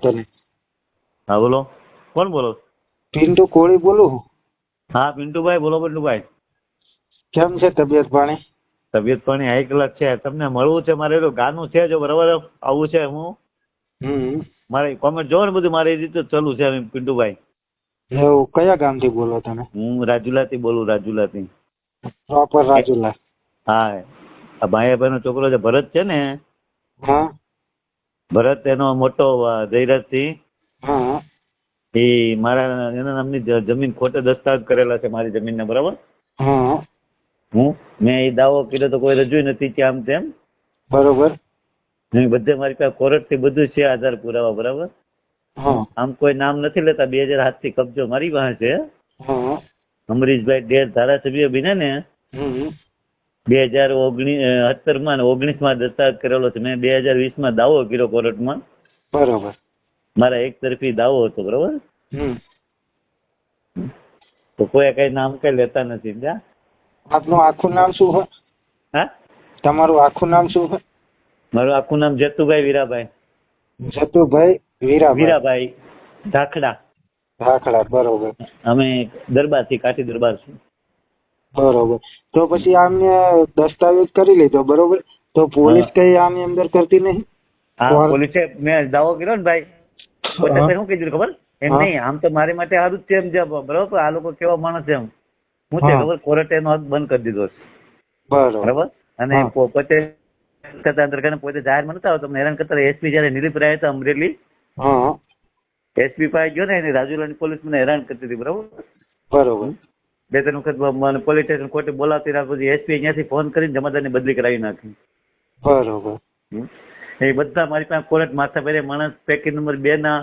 તને. હા બોલો, કોણ બોલો? પિન્ટુ કોળી બોલું. હા પિન્ટુભાઈ બોલો. પિન્ટુભાઈ કેમ છે તબિયત પાણી? તબિયત પાણી હાઈ ક્લાસ છે. તમને મળવું છે, મારે એનું ગાનું છે, જો બરાબર આવું છે. હું મારે કોમેન્ટ જોવો ને બધું મારી રીતે ચાલુ છે પિન્ટુભાઈ. એવું કયા ગામથી બોલો તમે? હું રાજુલાથી બોલું, રાજુલાથી. પ્રોપર રાજુલા? હા, આ ભાઈભાઈ નો છોકરો છે ભરત છે ને, હા ભરત એનો મોટો જયરાજસિંહ, હા એ મારા એના નામની જમીન ખોટે દસ્તાવેજ કરેલા છે મારી જમીનના, બરાબર. હા મેં એ દાવો કર્યો તો કોઈ રજૂ નથી કે આમ તેમ. બરોબર. બધે મારી પાસે કોર્ટ થી બધું છે, આધાર પુરાવા, બરાબર. હા આમ કોઈ નામ નથી લેતા. 2007 થી કબજો મારી પાસે છે. હા અમરીશભાઈ ડેર ધારાસભ્ય બન્યા ને 2017 માં 19 માં દસ્તાવેજ કરેલો છે. મેં 2020 માં દાવો કર્યો કોર્ટમાં. બરોબર. મારા એક તરફી દાવો હતો, બરોબર. તો કોઈ કઈ નામ કઈ લેતા નથી. આપનું આખું નામ શું છે? હા, તમારું આખું નામ શું છે? મારું આખું નામ જતુભાઈ વીરાભાઈ. જતુભાઈ વીરાભાઈ ધાખડા. ધાખડા, બરોબર. અમે દરબાર થી, કાઠી દરબાર છું. બરોબર. તો પછી આમને દસ્તાવેજ કરી લીધો, બરોબર. તો પોલીસ કઈ આની અંદર કરતી નહીં? હા, પોલીસે મેં દાવો કર્યો ને ભાઈ, પોતે શું કીધું ખબર? એમ નહીં, આમ તો મારી માટે સારું જ છે એમ છે, બરોબર. આ લોકો કેવા માણસ એમ શું છે ખબર? કોર્ટે એનો હક બંધ કરી દીધો છે, બરાબર. અને પોતે પોતે જાહેરમાં નતા તમને હેરાન કરતા. એસપી જયારે નિલીપ રહ્યા હતા અમરેલી, એસપી પાસે ગયો ને, એની રાજુલાની પોલીસ મને હેરાન કરતી હતી, બરાબર. બરોબર. 2-3 વખત મને પોલીસ સ્ટેશન કોર્ટે બોલાવતી રાખ, પછી એસપી અહીંયાથી ફોન કરીને જમાદારની બદલી કરાવી નાખી. બરોબર. એ બધા મારી પાસે કોર્ટ માથા ભારે માણસ. પેકેજ નંબર 2 ના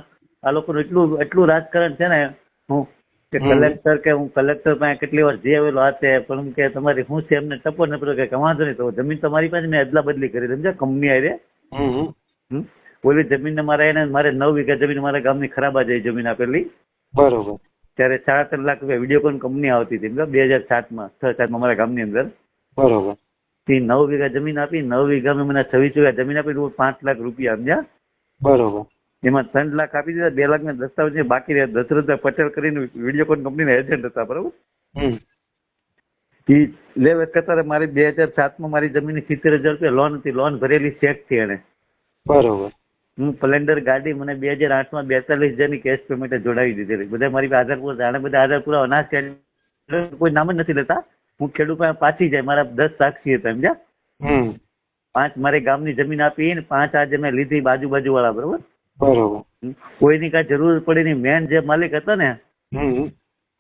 આ લોકોનું એટલું રાજકારણ છે ને, હું કે કલેક્ટર કે હું કલેક્ટર પાસે કેટલી વાર જઈ આવેલો આ છે, પણ કે તમારી શું છે એમને ટપો ન પડ્યો કે વાંધો નહીં, તો જમીન તો મારી પાસે મેં અદલા બદલી કરી સમજ્યા કંપની આરે. ઓલી જમીન મારે 9 વીઘા જમીન મારા ગામની ખરાબ આ જઈ જમીન આપેલી, બરોબર. ત્યારે 3.5 લાખ રૂપિયા વિડીયોકોન કંપની આવતી હતી 2007 માં 6-7 માં મારા ગામની અંદર, બરોબર. 9 વીઘા જમીન આપી. 9 વીઘામાં મને 26 વીઘા જમીન આપી, 5 લાખ રૂપિયા સમજ્યા, બરોબર. એમાં 3 લાખ આપી દીધા. 2 લાખ ના દસ્તાવેજ બાકી રહ્યા. દશરથભાઈ પટેલ કરીને વિડીયોકોન કંપનીના એજન્ટ હતા, બરોબર. લે કરતા મારી 2007 માં મારી જમીન 70,000 રૂપિયા લોન હતી. લોન ભરેલી ચેક થી એને, બરોબર. હું સ્પ્લેન્ડર ગાડી મને 2008 માં 42,000 ની કેશ પેમેન્ટ જોડાવી દીધેલી. બધા મારી પાસે આધાર પુરાવા, આને બધા આધાર પુરાવા અનાજ કોઈ નામ જ નથી લેતા. હું ખેડૂત પાસે પાછી જાય. મારા 10 સાક્ષી હતા સમજ્યા. 5 મારી ગામની જમીન આપી ને 5 આજે મેં લીધી બાજુ વાળા, બરોબર. બરોબર. કોઈની કઈ જરૂર પડી નહીં. મેન જે માલિક હતા ને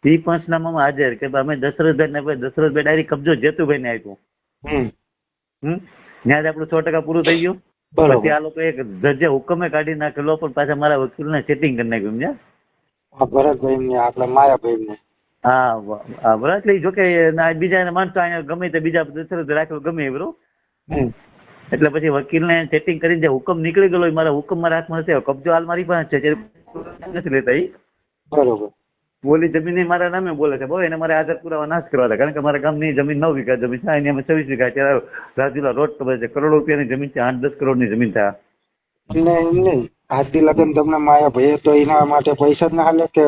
એ પંચનામામાં હાજર કે અમે દશરથભાઈ ડાયરેક્ટ કબજો જેતુભાઈ ને આપ્યો. ત્યાં જ આપણું 100% પૂરું થઈ ગયું. પછી આ લોકો એક જજે હુકમે કાઢી નાખેલો, પણ પાછા મારા વકીલને સેટિંગ કરી નાખ્યું સમજ્યા. ભરતભાઈ ને આપડે માયાભાઈ ને. હા બરાબર. એટલે જોકે બીજા માણસો અહીંયા ગમે તે બીજા દશરથ રાખેલો ગમે એ, બરોબર. એટલે પછી વકીલને સેટિંગ કરીને જે હુકમ નીકળી ગયેલો મારા હુકમ મારા હાથમાં નથી. કબજો હાલ મારી પાસે છે, નથી લેતા એ, બરોબર. બોલી જમીન મારા નામે બોલે છે. એને મારે આધાર પુરાવા નાશ કરવા હતા, કારણ કે મારા ગામની જમીન 9 વીઘા જમીન છે, એની અમે 26 વીઘા છે. રાજુલા રોડ ખબર છે, કરોડો રૂપિયાની જમીન છે, 8-10 કરોડની જમીન થાય. એમને આજથી લગન તમને માયાભાઈ તો એના માટે પૈસા જ ના હાલે કે?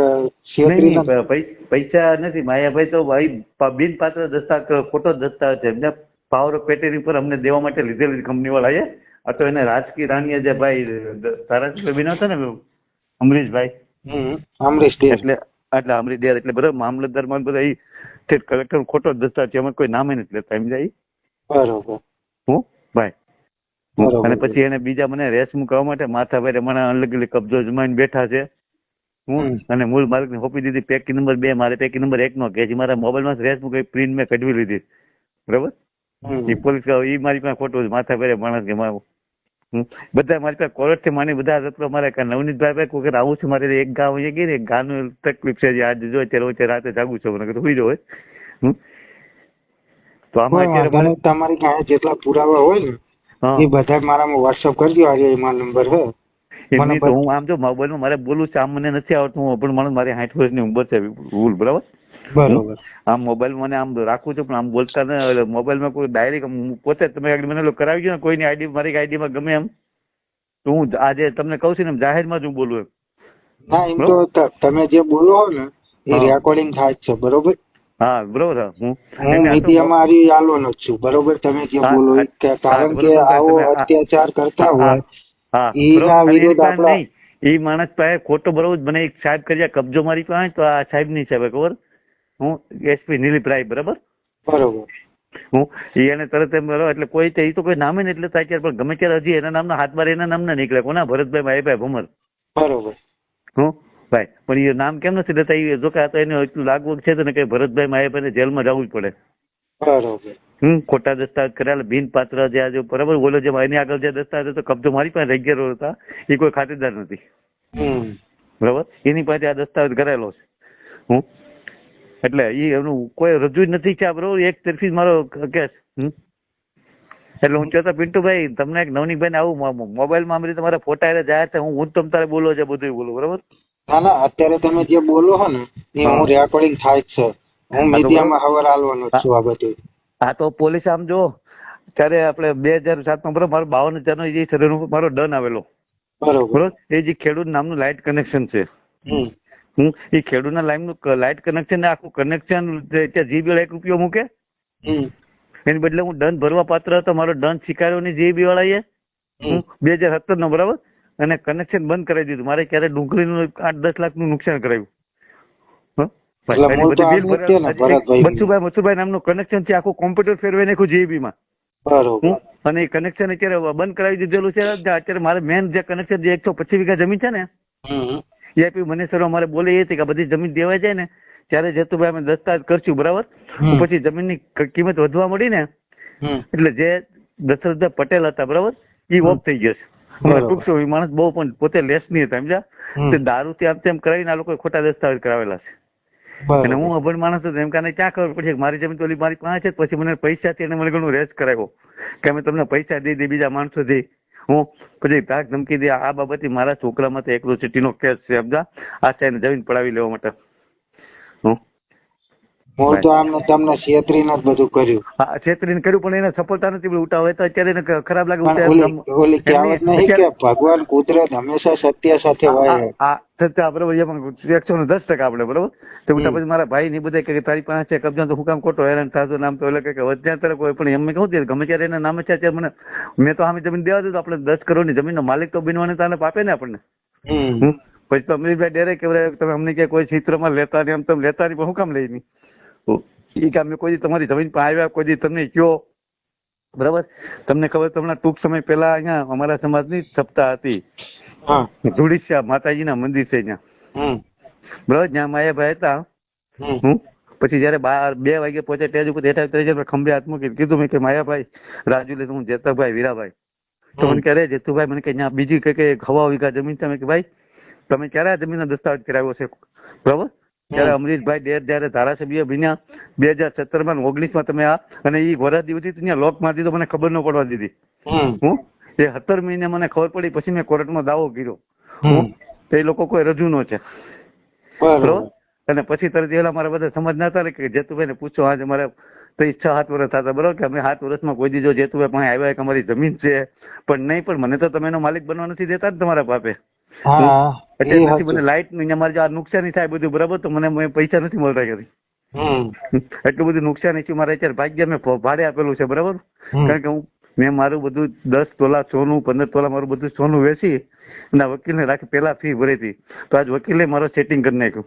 પૈસા નથી. માયાભાઈ તો ભાઈ બિનપાત્ર દસ્તાવેજ, ખોટો દસ્તાવેજ છે. પાવર ઓફ પેટેની પર અમને દેવા માટે લીધેલી કંપની વાળાએ. આ તો એને રાજકીય રાણીએ જે ભાઈ ધારાસભ્ય બન્યા હતા ને અમરીશભાઈ, એટલે અમરીશ ડેર, એટલે બધા મામલતદારમાં બધા સ્ટેટ કલેક્ટર ખોટો દસ્તાવેજ છે. અમે કોઈ નામે નથી લેતા એમ જાય, બરોબર. હું ભાઈ અને પછી એને બીજા મને રેસ મૂકવા માટે માથા ભાઈ મને અનલગીલી કબજો જમાઈને બેઠા છે. હું અને મૂળ માલિકને સોંપી દીધી. પેકી નંબર 2 મારે પેકી નંબર 1 નો કે મારા મોબાઈલમાં રેસ મૂકી પ્રિન્ટ મેં કઢવી લીધી, બરોબર. એ પોલીસ એ મારી પાસે ખોટું માથા ભાઈ માણસ કે બધા મારી પાસે કોર્ટ થી માની બધા મારે નવનીતભાઈ કોઈ આવું છું. મારે એક ગામ ગઈ ને, એક ગામનું તકલીફ છે. આજે જો અત્યારે રાતે જાગું છું, મને સુઈ જવું હોય તો આમાં તમારી પાસે જેટલા પુરાવા હોય ને એ બધા મારામાં વોટ્સઅપ કરી દો. આજે એમાં નંબર છે. હું આમ જો મોબાઈલમાં મારે બોલું છું, આમ મને નથી આવડતું, પણ મારી 60 વર્ષની ઉંમર છે, ભૂલ, બરાબર. બરોબર. આમ મોબાઈલ મને આમ રાખું છું, પણ આમ બોલતા ને મોબાઈલમાં કોઈ ડાયરેક્ટ પોતે તમે મને કરાવી ગયો ને કોઈની આઈડી મારી આઈડીમાં ગમે એમ તો હું આજે તમને કહું છું ને જાહેરમાં જ હું બોલું એમ. ના એમ તો તમે જે બોલો છો ને એ હા. રેકોર્ડિંગ થાય જ છે બરોબર. હા બરોબર છે. હું એમને આ તો મીડિયામાં હારી આલવાનો જ છું બરોબર. તમે જે હા, બોલો હા, એ કારણ કે બરોબર આવો તમે અત્યાચાર કરતા હા, હોય હા, એના બરોબર. અને એની વિરુદ્ધ પાસે આપડા નહીં, એ માણસ પાસે ખોટો બરોબર મને એક સાહેબ કરી કબજો મારી પાસે, તો આ સાહેબ ની સાહેબ ખબર, હું એસપી નિલીપ રાય બરાબર. બરોબર. હું એને તરત એમ બરોબર એટલે કોઈ એ તો કોઈ નામે ને એટલે થાય પણ ગમે ત્યારે હજી એના નામના હાથ બાર એના નામના નીકળે. કોના? ભરતભાઈ માહીભાઈ ભમર. બરોબર. હું ભાઈ પણ એ નામ કેમ નથી લેતા? એ જો કે આ તો એને એટલું લાગવું છે ને કે ભરતભાઈ માહીભાઈને જેલમાં જવું જ પડે. બરોબર. ખોટા દસ્તાવેજ કરેલા બિન પાત્ર જે આજે બરાબર બોલો છે એની આગળ જે દસ્તાવેજ હતો કબજો મારી પાસે રહી ગયેલો હતા એ કોઈ ખાતેદાર નથી. બરાબર. એની પાસે આ દસ્તાવેજ કરેલો છે. હું એટલે એનું કોઈ રજૂ જ નથી છે બરોબર. એક તરફી મારો કેસ. એટલે હું કહેતો પિન્ટુભાઈ તમને એક નવનીકભાઈ ને આવું મોબાઈલમાં આમ રીતે તમારા ફોટા એટલે જાય છે હું જ તમ તારે બોલો છે બધું બોલું બરોબર. ના ના અત્યારે તમે જે બોલો છો ને એ હું રેકોર્ડિંગ થાય જ છે. હું મીડિયામાં ખબર આલવાનો જ છું આ બધું. હા તો પોલીસ આમ જો ત્યારે આપણે 2007 બરોબર મારો 52,000 નો જે શરીર મારો દંડ આવેલો બરોબર. એ જે ખેડૂત નામનું લાઇટ કનેક્શન છે. એ ખેડૂતના લાઇટ કનેક્શન આખું કનેક્શન ત્યાં જીબી ₹1 મૂકે એની બદલે હું દંડ ભરવા પાત્ર હતો. મારો દંડ સ્વીકાર્યો નહીં જીબી વાળાએ 2017 નો બરાબર. અને કનેક્શન બંધ કરાવી દીધું. મારે ક્યારે ડુંગળીનું 8-10 લાખનું નુકસાન કરાવ્યું. મથુભાઈ નામનું કનેક્શન છે આખું કોમ્પ્યુટર ફેરવાઈ નાખ્યું જીબી માં. અને એ કનેક્શન અત્યારે બંધ કરાવી દીધેલું છે. અત્યારે મારે મેન જે કનેક્શન જે 125 વીઘા જમીન છે ને એ આપી મને સર અમારે બોલે એ હતી કે બધી જમીન દેવાઈ જાય ને ત્યારે જતુભાઈ અમે દસ્તાવેજ કરશું બરાબર. પછી જમીનની કિંમત વધવા મળી ને એટલે જે દશરથભાઈ પટેલ હતા બરાબર એ ઓફ થઈ ગયો છે. ટૂંક સમય માણસ બહુ પણ પોતે લેસ નહીં હતા સમજ્યા. દારૂ આમ તેમ કરાવીને આ લોકો ખોટા દસ્તાવેજ કરાવેલા છે. અને હું અભણ માણસ હતો એમ કાને ક્યાં ખબર પડશે મારી જમીન તો મારી પાસે છે. પછી મને પૈસાથી એને મને ઘણું રેસ કરાવ્યો કે અમે તમને પૈસા દઈ દે બીજા માણસોથી. હું પછી ધાક ધમકી દે આ બાબતે મારા છોકરામાં તો એક્રોસિટીનો કેસ છે સમજા. આ સાહેબ જમીન પડાવી લેવા માટે. હું તો આમ તમને છેતરીને જ બધું કર્યું. હા છેતરીને કર્યું પણ એને સફળતા નથી ઉઠા હોય તો અત્યારે એને ખરાબ લાગે. ઓલી કહેવત નહીં કે ભગવાન કુદરત હંમેશા સત્ય સાથે હોય. સત્ય બરોબર 110% આપણે બરોબર. તો ઉઠા પછી મારા ભાઈ ની બધા કે તારી પાસે છે કબજા તો હું કામ ખોટો હેરાન થતો નામ તો એટલે કે વધ્યા તરફ કોઈ પણ એમ કહું ગમે ત્યારે એના નામે છે મને મેં તો સામે જમીન દેવા દીધું. આપણે 10 કરોડની જમીનનો માલિક તો બનવાને તાને પાપે ને આપણને. પછી તો અમરીશભાઈ ડેરે કે તમે અમને કે કોઈ ચિત્રમાં લેતા નહીં આમ તમે લેતા નહીં પણ હું કામ લઈ નહીં. એ કે અમે કોઈ તમારી જમીન પર આવ્યા કોઈ તમને કયો બરાબર. તમને ખબર તમને ટૂંક સમય પહેલા અહીંયા અમારા સમાજની સપ્તાહ હતી જોડીશા માતાજીના મંદિર છે ત્યાં બરાબર. જ્યાં માયાભાઈ હતા. પછી જયારે 2 વાગે પહોંચે સ્ટેજ ઉપર બેઠા ખંભે હાથ મૂકી કીધું મેં કે માયાભાઈ રાજુ લે હું જેતાભાઈ વીરાભાઈ. તો મને કે જેતુભાઈ મને કે ત્યાં બીજી કઈ હવા વીઘા જમીન છે. કે ભાઈ તમે ક્યારે આ જમીનનો દસ્તાવેજ કરાવ્યો છે બરાબર. ત્યારે અમરીશભાઈ ડેર જયારે ધારાસભ્ય બન્યા 2017 19 તમે આ અને એ વરસ દિવસથી ત્યાં લોક મારી દીધો મને ખબર ન પડવા દીધી. એ 17 મહિને મને ખબર પડી પછી મેં કોર્ટમાં દાવો કર્યો. તો એ લોકો કોઈ રજૂ ન છે બરોબર. અને પછી તરત એલા મારા બધા સમજના હતા કે જેતુભાઈ ને પૂછો આજે મારે 6-7 વર્ષ થતા બરોબર કે અમે 7 વર્ષમાં કોઈ દીધો જેતુભાઈ પાસે આવ્યા કે અમારી જમીન છે પણ નહીં પણ મને તો તમે એનો માલિક બનવા નથી દેતા ને તમારા બાપે. એટલે પછી મને લાઈટ અમારે આ નુકસાની થાય બધું બરાબર તો મને પૈસા નથી મળતા કરી. એટલું બધું નુકસાન છે મારે અત્યારે ભાગ્ય મેં ભાડે આપેલું છે બરાબર. કારણ કે મેં મારું બધું 10 તોલા સોનું 15 તોલા મારું બધું સોનું વેચી અને વકીલને રાખી પેલા ફી ભરી હતી. તો આજ વકીલે મારો સેટિંગ કરી નાખ્યું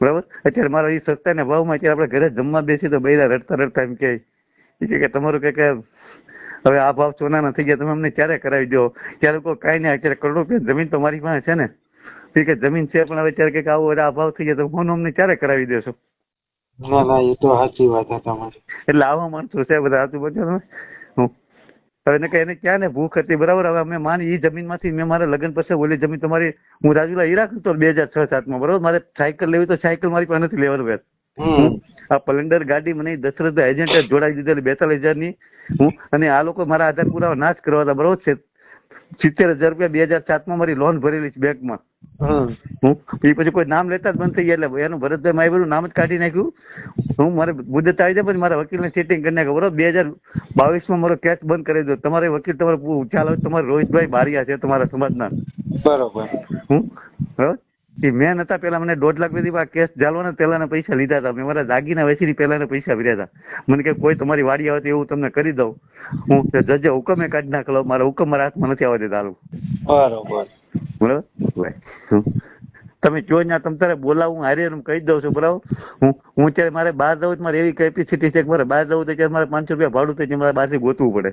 બરાબર. અત્યારે મારો એ સસ્તાના ભાવમાં અત્યારે આપણે ઘરે જમવા બેસી તો બૈરા રડતા રડતા એમ કે તમારું કે હવે આ ભાવ સોનાના થઈ ગયા તમે અમને ક્યારે કરાવી દો. ત્યારે કોઈ કાંઈ નહીં અત્યારે કરોડો રૂપિયા જમીન તો મારી પાસે છે ને કે જમીન છે પણ હવે અત્યારે કે આવો આ ભાવ થઈ ગયા તો હું અમને ક્યારે કરાવી દેશો. ના ના એ તો સાચી વાત છે તમારી. એટલે આવા માણસો છે બધા આજુબાજુ. હવે એને ક્યાં ને ભૂખ હતી બરાબર. હવે અમે માની એ જમીનમાંથી મેં મારા લગ્ન પછી ઓલી જમીન તમારી હું રાજુલા ઈ રાખું તો 2006-07 બરોબર. મારે સાયકલ લેવી તો સાયકલ મારી પાસે નથી લેવાનું વેત. આ સ્પ્લેન્ડર ગાડી મને દશરથ એજન્ટે જોડાઈ દીધેલી 42,000 ની. અને આ લોકો મારા આધાર પુરાવા નાશ કરવા હતા બરોબર છે. 70,000 રૂપિયા 2007 મારી લોન ભરેલી છે બેંકમાં. એ પછી કોઈ નામ લેતા જ બંધ થઈ ગયા એટલે એનું ભરતભાઈ માહીનું નામ જ કાઢી નાખ્યું. હું મારે મુદત આવી જાય પછી મારા વકીલને સેટિંગ કરી નાખે બરોબર. 2022 મારો કેસ બંધ કરી દો. તમારે વકીલ તમારે ચાલો તમારે રોહિતભાઈ બારિયા છે તમારા સમાજના. બરોબર. બરોબર. એ મેન હતા પેલા મને 2.5 લાખ સુધી આ કેસ ચાલવાના પહેલાના પૈસા લીધા હતા. મેં મારા દાગીના વેચીને પહેલાના પૈસા ભર્યા હતા. મને કે કોઈ તમારી વાડી આવે તો એવું તમને કરી દઉં. હું જજે હુકમે કાઢી નાખેલો. મારા હુકમ મારા હાથમાં નથી આવવા દેતા. બરોબર. બરાબર. તમે જો ને તમે તારે બોલાવું હારે કહી દઉં છું બરાબર. હું અત્યારે મારે બહાર જવું તો મારે એવી કેપેસિટી છે કે મારે બહાર જવું તો ત્યારે મારે 500 રૂપિયા ભાડું થઈ જાય. મારે બહારથી ગોતવું પડે.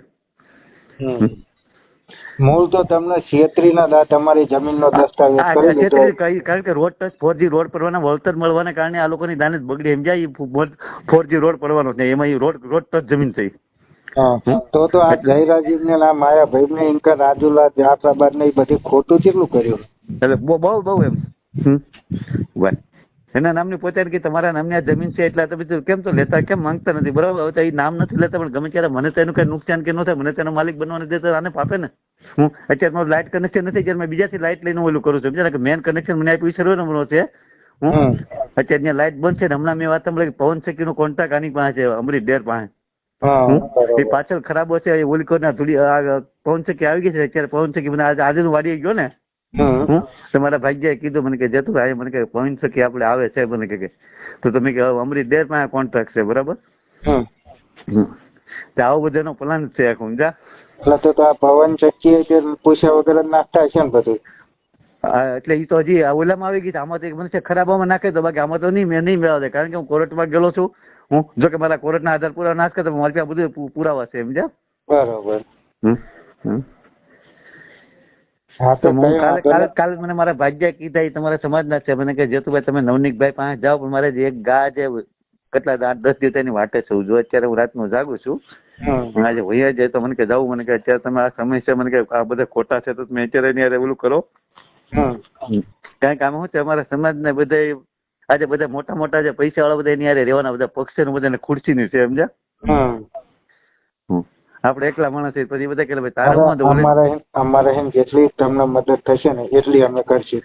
મૂળ તો તમને છેતરીના તમારી જમીનનો દસ્તાવેજ કરી દીધો. કારણ કે રોડ ટચ 4G રોડ પડવાના વળતર મળવાના કારણે આ લોકોની દાનત બગડી. એમ જાય 4G રોડ પડવાનો છે એમાં રોડ ટચ જમીન થઈ. તો આ જયરાજીવ ને આ માયાભાઈ ને ઇનકા રાજુલા જાફરાબાદ ને એ બધી ખોટું કેટલું કર્યું. એટલે બહુ એમ ભાઈ એના નામની પોતાને કે તમારા નામની આ જમીન છે એટલે તમે કેમ તો લેતા કેમ માંગતા નથી બરાબર. હવે તો એ નામ નથી લેતા પણ ગમે ત્યારે મને તો એનું કઈ નુકસાન કે ન થાય મને તેનો માલિક બનવા દેતો આને પાપે ને. હું અત્યારે મારું લાઇટ કનેક્શન નથી જ્યારે મેં બીજાથી લાઇટ લઈને ઓલું કરું છું સમજ્યા કે મેન કનેક્શન મને આપ્યું સર્વે નંબરનો છે. હું અત્યારે ત્યાં લાઇટ બંધ છે ને હમણાં મેં વાત સાંભળી પવન સખીનો કોન્ટ્રાક્ટ આની પાસે છે અમરીશ ડેર પાસે. એ પાછળ ખરાબો છે ઓલી કોના થોડી પવન સખી આવી ગઈ છે અત્યારે. પવન સખી મને આજે વાડી ગયો ને તમારા ભાગ્યાએ કીધું મને કે જતું ભાઈ મને કે પવન સખી આપણે આવે છે મને કે તો તમે કે અમરીશ ડેર પાસે કોન્ટ્રાક્ટ છે બરાબર. આવો બધાનો પ્લાન છે આખું સમજા. એટલે તો આ પવન ચક્કી પૂછ્યા વગર જ નાખતા છે ને બધું. એટલે એ તો હજી ઓલામાં આવી ગઈ છે. આમાં તો મને છે ખરાબામાં નાખે તો બાકી આમાં તો નહીં મેળવા દે કારણ કે હું કોર્ટમાં ગયેલો છું. હું જો કે મારા કોર્ટના આધાર પુરાવા નાશ કરતો મારી પાસે બધું પુરાવા છે સમજ્યા. બરોબર. હા તો કાલે મને મારા ભાગ્યા કીધા તમારા સમાજના છે મને કે જેતુભાઈ તમે નવનીકભાઈ પાસે જાઓ પણ મારે એક ગા છે કેટલા 8-10 દિવસની વાટે છું. જો અત્યારે હું રાતનું જાગું છું આજે વૈયા જાય તો મને કે જાવું મને કે અત્યારે તમે આ સમય છે મને કે આ બધા ખોટા છે તો તમે અત્યારે ઓલું કરો. કારણ કે આમાં શું છે અમારા સમાજને બધા આજે બધા મોટા મોટા જે પૈસા વાળા બધા એની રહેવાના બધા પક્ષ ને બધા ખુરશીની છે સમજ્યા. આપણે એકલા માણસ પછી બધા કે તારે અમારે જેટલી તમને મદદ થશે ને એટલી અમે કરશું.